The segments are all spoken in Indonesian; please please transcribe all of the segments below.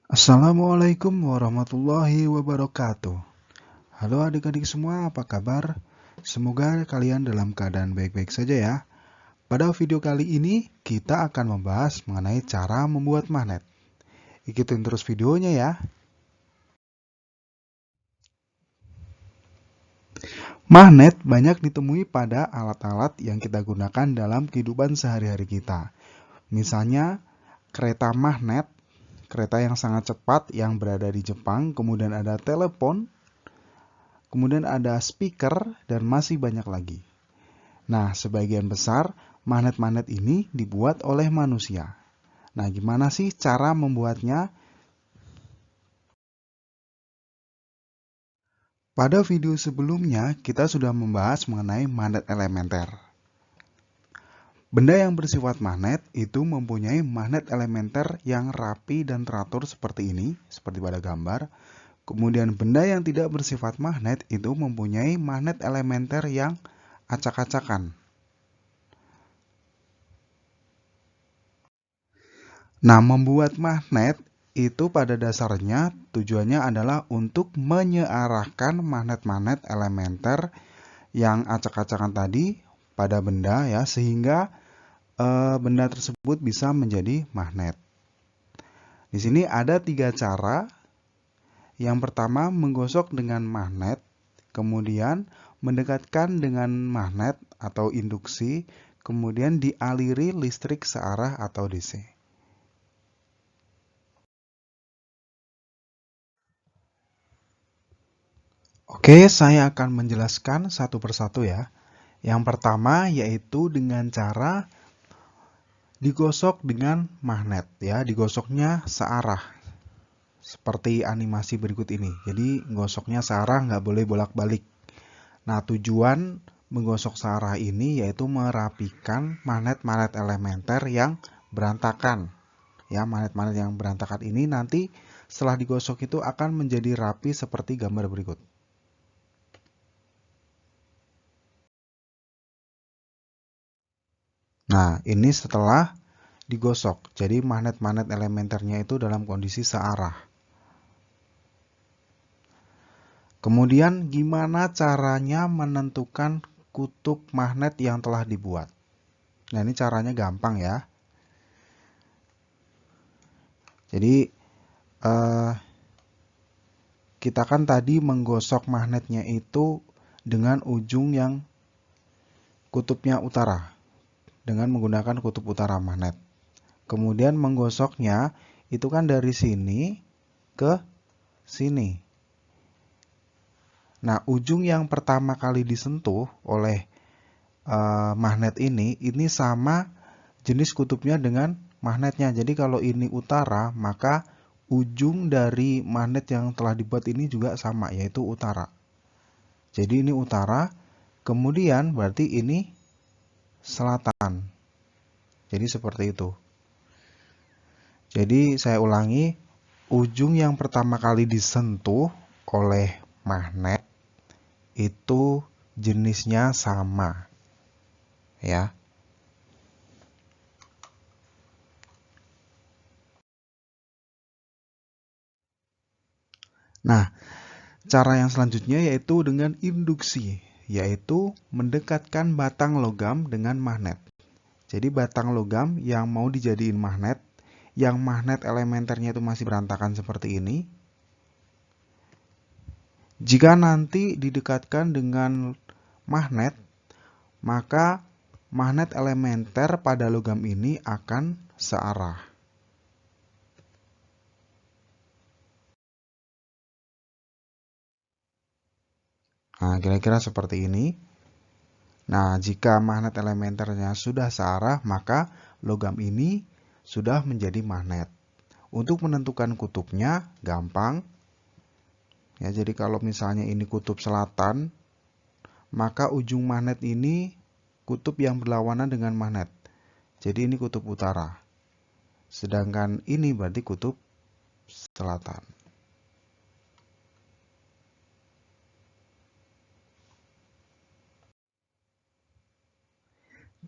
Assalamualaikum warahmatullahi wabarakatuh. Halo adik-adik semua, apa kabar? Semoga kalian dalam keadaan baik-baik saja ya. Pada video kali ini, kita akan membahas mengenai cara membuat magnet. Ikutin terus videonya ya. Magnet banyak ditemui pada alat-alat yang kita gunakan dalam kehidupan sehari-hari kita. Misalnya, kereta magnet, kereta yang sangat cepat yang berada di Jepang, kemudian ada telepon, kemudian ada speaker, dan masih banyak lagi. Nah, sebagian besar magnet-magnet ini dibuat oleh manusia. Nah, gimana sih cara membuatnya? Pada video sebelumnya, kita sudah membahas mengenai magnet elementer. Benda yang bersifat magnet itu mempunyai magnet elementer yang rapi dan teratur seperti ini, seperti pada gambar. Kemudian benda yang tidak bersifat magnet itu mempunyai magnet elementer yang acak-acakan. Nah, membuat magnet itu pada dasarnya tujuannya adalah untuk menyearahkan magnet-magnet elementer yang acak-acakan tadi pada benda ya, sehingga benda tersebut bisa menjadi magnet. Di sini ada 3 cara. Yang pertama, menggosok dengan magnet, kemudian mendekatkan dengan magnet atau induksi, kemudian dialiri listrik searah atau DC. Oke, saya akan menjelaskan satu persatu ya. Yang pertama yaitu dengan cara digosok dengan magnet ya, digosoknya searah. Seperti animasi berikut ini. Jadi gosoknya searah, nggak boleh bolak-balik. Nah, tujuan menggosok searah ini yaitu merapikan magnet-magnet elementer yang berantakan. Ya, magnet-magnet yang berantakan ini nanti setelah digosok itu akan menjadi rapi seperti gambar berikut. Nah, ini setelah digosok. Jadi magnet-magnet elementernya itu dalam kondisi searah. Kemudian gimana caranya menentukan kutub magnet yang telah dibuat? Nah, ini caranya gampang ya. Jadi kita kan tadi menggosok magnetnya itu dengan ujung yang kutubnya utara, dengan menggunakan kutub utara magnet. Kemudian menggosoknya itu kan dari sini ke sini. Nah, ujung yang pertama kali disentuh oleh magnet ini sama jenis kutubnya dengan magnetnya. Jadi kalau ini utara, maka ujung dari magnet yang telah dibuat ini juga sama, yaitu utara. Jadi ini utara, kemudian berarti ini selatan. Jadi seperti itu. Jadi saya ulangi, ujung yang pertama kali disentuh oleh magnet itu jenisnya sama. Ya. Nah, cara yang selanjutnya yaitu dengan induksi, yaitu mendekatkan batang logam dengan magnet. Jadi batang logam yang mau dijadiin magnet, yang magnet elementernya itu masih berantakan seperti ini. Jika nanti didekatkan dengan magnet, maka magnet elementer pada logam ini akan searah. Nah, kira-kira seperti ini. Nah, jika magnet elementernya sudah searah, maka logam ini sudah menjadi magnet. Untuk menentukan kutubnya gampang. Ya, jadi kalau misalnya ini kutub selatan, maka ujung magnet ini kutub yang berlawanan dengan magnet. Jadi ini kutub utara. Sedangkan ini berarti kutub selatan.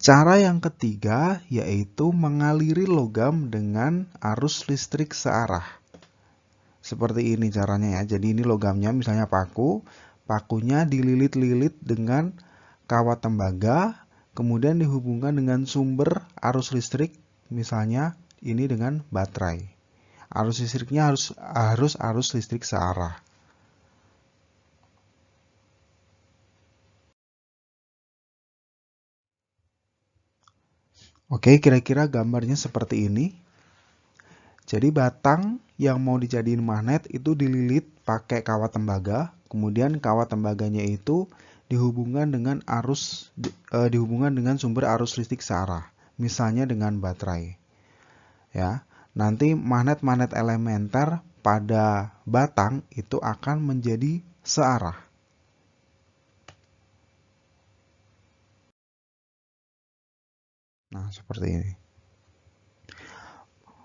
Cara yang ketiga yaitu mengaliri logam dengan arus listrik searah. Seperti ini caranya ya. Jadi ini logamnya misalnya paku, pakunya dililit-lilit dengan kawat tembaga, kemudian dihubungkan dengan sumber arus listrik, misalnya ini dengan baterai. Arus listriknya harus arus listrik searah. Oke, kira-kira gambarnya seperti ini. Jadi batang yang mau dijadiin magnet itu dililit pakai kawat tembaga, kemudian kawat tembaganya itu dihubungkan dengan sumber arus listrik searah, misalnya dengan baterai. Ya, nanti magnet-magnet elementer pada batang itu akan menjadi searah. Nah, seperti ini.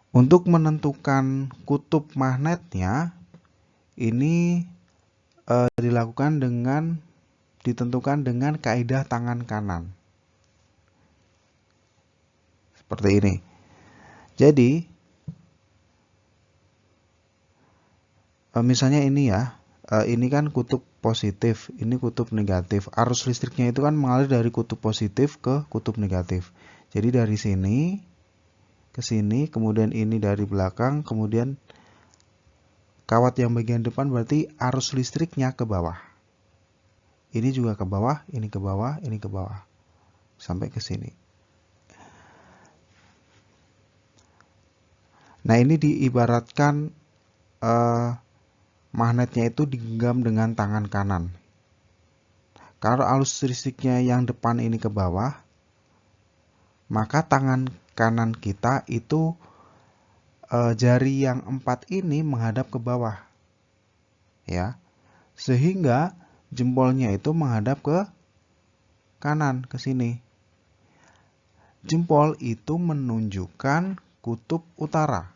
Untuk menentukan kutub magnetnya, ini ditentukan dengan kaidah tangan kanan. Seperti ini. Jadi, misalnya ini ya, ini kan kutub positif, ini kutub negatif. Arus listriknya itu kan mengalir dari kutub positif ke kutub negatif. Jadi dari sini ke sini, kemudian ini dari belakang, kemudian kawat yang bagian depan berarti arus listriknya ke bawah. Ini juga ke bawah, ini ke bawah, ini ke bawah. Sampai ke sini. Nah, ini diibaratkan magnetnya itu digenggam dengan tangan kanan. Kalau arus listriknya yang depan ini ke bawah, maka tangan kanan kita itu jari yang 4 ini menghadap ke bawah. Ya. Sehingga jempolnya itu menghadap ke kanan, ke sini. Jempol itu menunjukkan kutub utara.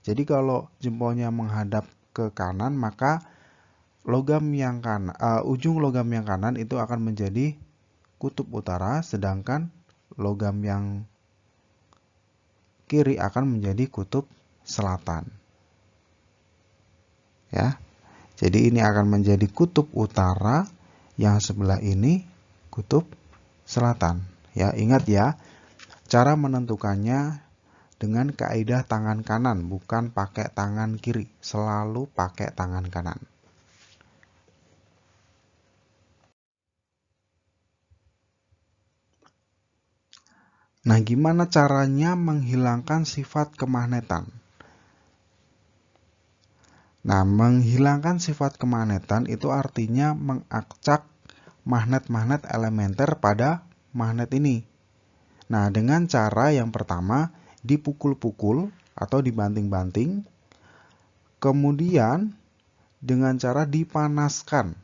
Jadi kalau jempolnya menghadap ke kanan, maka ujung logam yang kanan itu akan menjadi kutub utara, sedangkan logam yang kiri akan menjadi kutub selatan. Ya. Jadi ini akan menjadi kutub utara, yang sebelah ini kutub selatan. Ya, ingat ya, cara menentukannya dengan kaidah tangan kanan, bukan pakai tangan kiri. Selalu pakai tangan kanan. Nah, gimana caranya menghilangkan sifat kemagnetan? Nah, menghilangkan sifat kemagnetan itu artinya mengacak magnet-magnet elementer pada magnet ini. Nah, dengan cara yang pertama, dipukul-pukul atau dibanting-banting, kemudian dengan cara dipanaskan.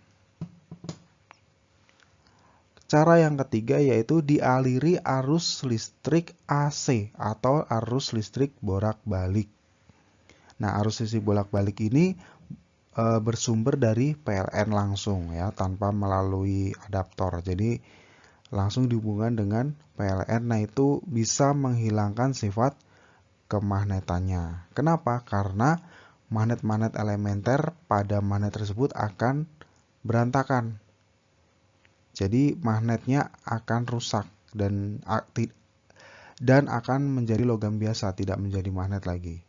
Cara yang ketiga yaitu dialiri arus listrik AC atau arus listrik bolak-balik. Nah, arus listrik bolak-balik ini bersumber dari PLN langsung ya, tanpa melalui adaptor. Jadi langsung dihubungkan dengan PLN. Nah, itu bisa menghilangkan sifat kemagnetannya. Kenapa? Karena magnet-magnet elementer pada magnet tersebut akan berantakan. Jadi magnetnya akan rusak dan akan menjadi logam biasa, tidak menjadi magnet lagi.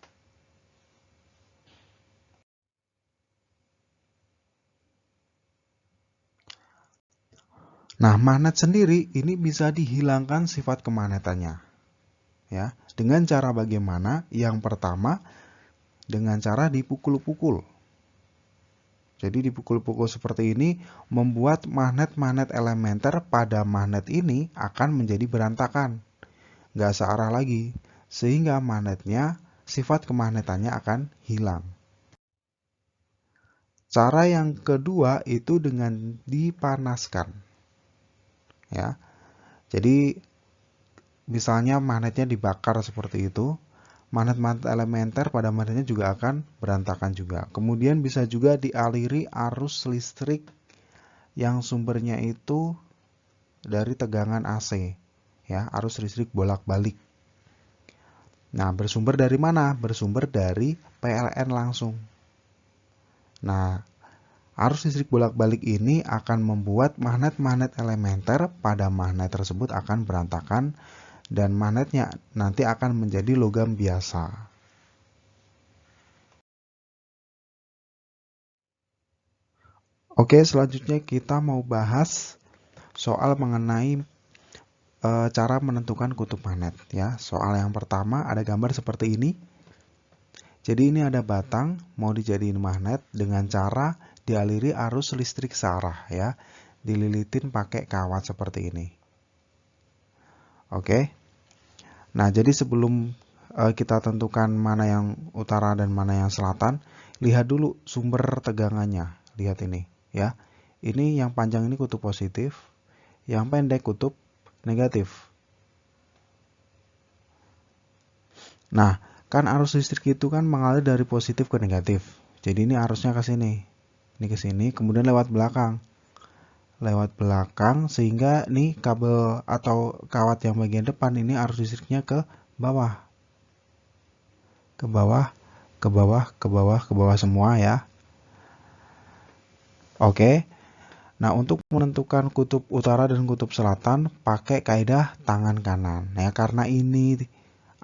Nah, magnet sendiri ini bisa dihilangkan sifat kemagnetannya. Ya, dengan cara bagaimana? Yang pertama, dengan cara dipukul-pukul. Jadi dipukul-pukul seperti ini membuat magnet-magnet elementer pada magnet ini akan menjadi berantakan. Nggak searah lagi. Sehingga magnetnya, sifat kemagnetannya akan hilang. Cara yang kedua itu dengan dipanaskan. Ya. Jadi misalnya magnetnya dibakar seperti itu. Magnet-magnet elementer pada magnetnya juga akan berantakan juga. Kemudian bisa juga dialiri arus listrik yang sumbernya itu dari tegangan AC, ya, arus listrik bolak-balik. Nah, bersumber dari mana? Bersumber dari PLN langsung. Nah, arus listrik bolak-balik ini akan membuat magnet-magnet elementer pada magnet tersebut akan berantakan dan magnetnya nanti akan menjadi logam biasa. Oke, selanjutnya kita mau bahas soal mengenai cara menentukan kutub magnet ya. Soal yang pertama ada gambar seperti ini. Jadi ini ada batang mau dijadiin magnet dengan cara dialiri arus listrik searah ya. Dililitin pakai kawat seperti ini. Oke. Nah, jadi sebelum kita tentukan mana yang utara dan mana yang selatan, lihat dulu sumber tegangannya. Lihat ini ya. Ini yang panjang ini kutub positif, yang pendek kutub negatif. Nah, kan arus listrik itu kan mengalir dari positif ke negatif. Jadi ini arusnya ke sini. Ini ke sini, kemudian lewat belakang. Lewat belakang sehingga nih kabel atau kawat yang bagian depan ini arus listriknya ke bawah. Ke bawah, ke bawah, ke bawah, ke bawah semua ya. Oke. Nah, untuk menentukan kutub utara dan kutub selatan pakai kaidah tangan kanan. Ya, karena ini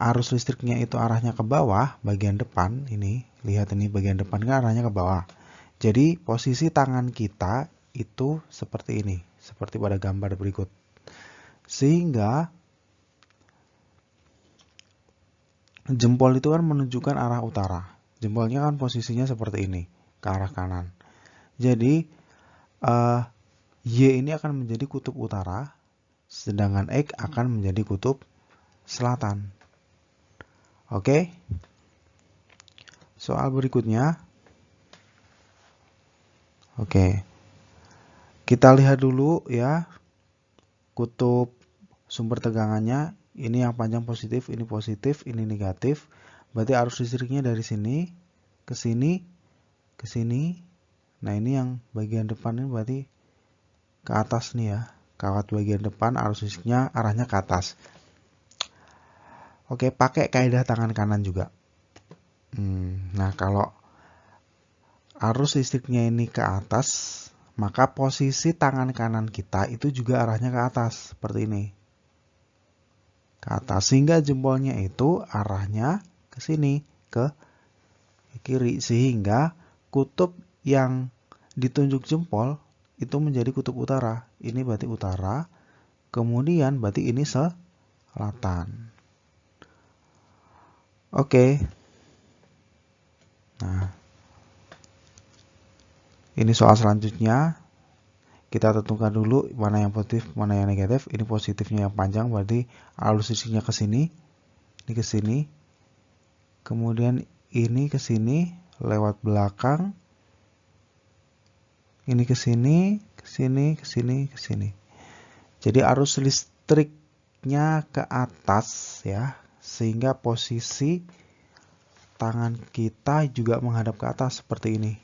arus listriknya itu arahnya ke bawah, bagian depan ini, lihat ini bagian depan kan arahnya ke bawah. Jadi posisi tangan kita itu seperti ini, seperti pada gambar berikut. Sehingga jempol itu kan menunjukkan arah utara. Jempolnya kan posisinya seperti ini, ke arah kanan. Jadi Y ini akan menjadi kutub utara, sedangkan X akan menjadi kutub selatan. Oke. Soal berikutnya. Oke. Kita lihat dulu ya. Kutub sumber tegangannya. Ini yang panjang positif, ini negatif. Berarti arus listriknya dari sini ke sini, ke sini. Nah, ini yang bagian depan ini berarti ke atas nih ya. Kawat bagian depan arus listriknya arahnya ke atas. Oke, pakai kaidah tangan kanan juga. Nah, kalau arus listriknya ini ke atas, maka posisi tangan kanan kita itu juga arahnya ke atas, seperti ini. Ke atas, sehingga jempolnya itu arahnya ke sini, ke kiri. Sehingga kutub yang ditunjuk jempol itu menjadi kutub utara. Ini berarti utara, kemudian berarti ini selatan. Oke. Nah, ini soal selanjutnya. Kita tentukan dulu mana yang positif, mana yang negatif. Ini positifnya yang panjang, berarti arus listriknya ke sini. Ini ke sini. Kemudian ini ke sini lewat belakang. Ini ke sini, ke sini, ke sini, ke sini. Jadi arus listriknya ke atas ya, sehingga posisi tangan kita juga menghadap ke atas seperti ini.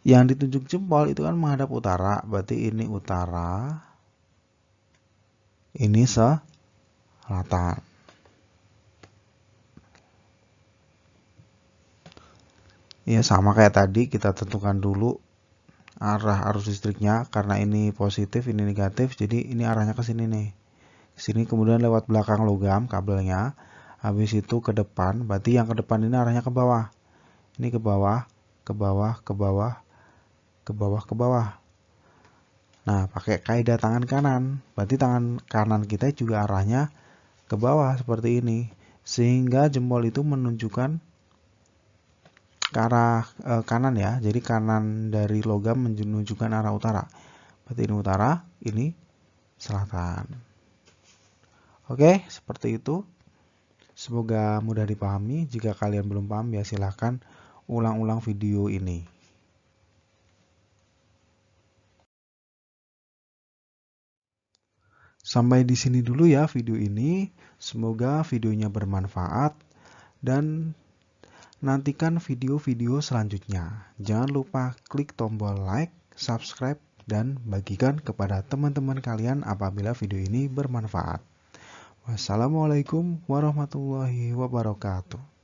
Yang ditunjuk jempol itu kan menghadap utara, berarti ini utara, ini selatan. Ya, sama kayak tadi, kita tentukan dulu arah arus listriknya. Karena ini positif, ini negatif, jadi ini arahnya ke sini nih. Sini kemudian lewat belakang logam kabelnya, habis itu ke depan, berarti yang ke depan ini arahnya ke bawah. Ini ke bawah, ke bawah, ke bawah, ke bawah, ke bawah. Nah, pakai kaidah tangan kanan, berarti tangan kanan kita juga arahnya ke bawah seperti ini. Sehingga jempol itu menunjukkan ke arah kanan ya. Jadi kanan dari logam menunjukkan arah utara. Berarti ini utara, ini selatan. Oke, seperti itu. Semoga mudah dipahami. Jika kalian belum paham, ya silahkan ulang-ulang video ini. Sampai di sini dulu ya video ini. Semoga videonya bermanfaat dan nantikan video-video selanjutnya. Jangan lupa klik tombol like, subscribe, dan bagikan kepada teman-teman kalian apabila video ini bermanfaat. Wassalamualaikum warahmatullahi wabarakatuh.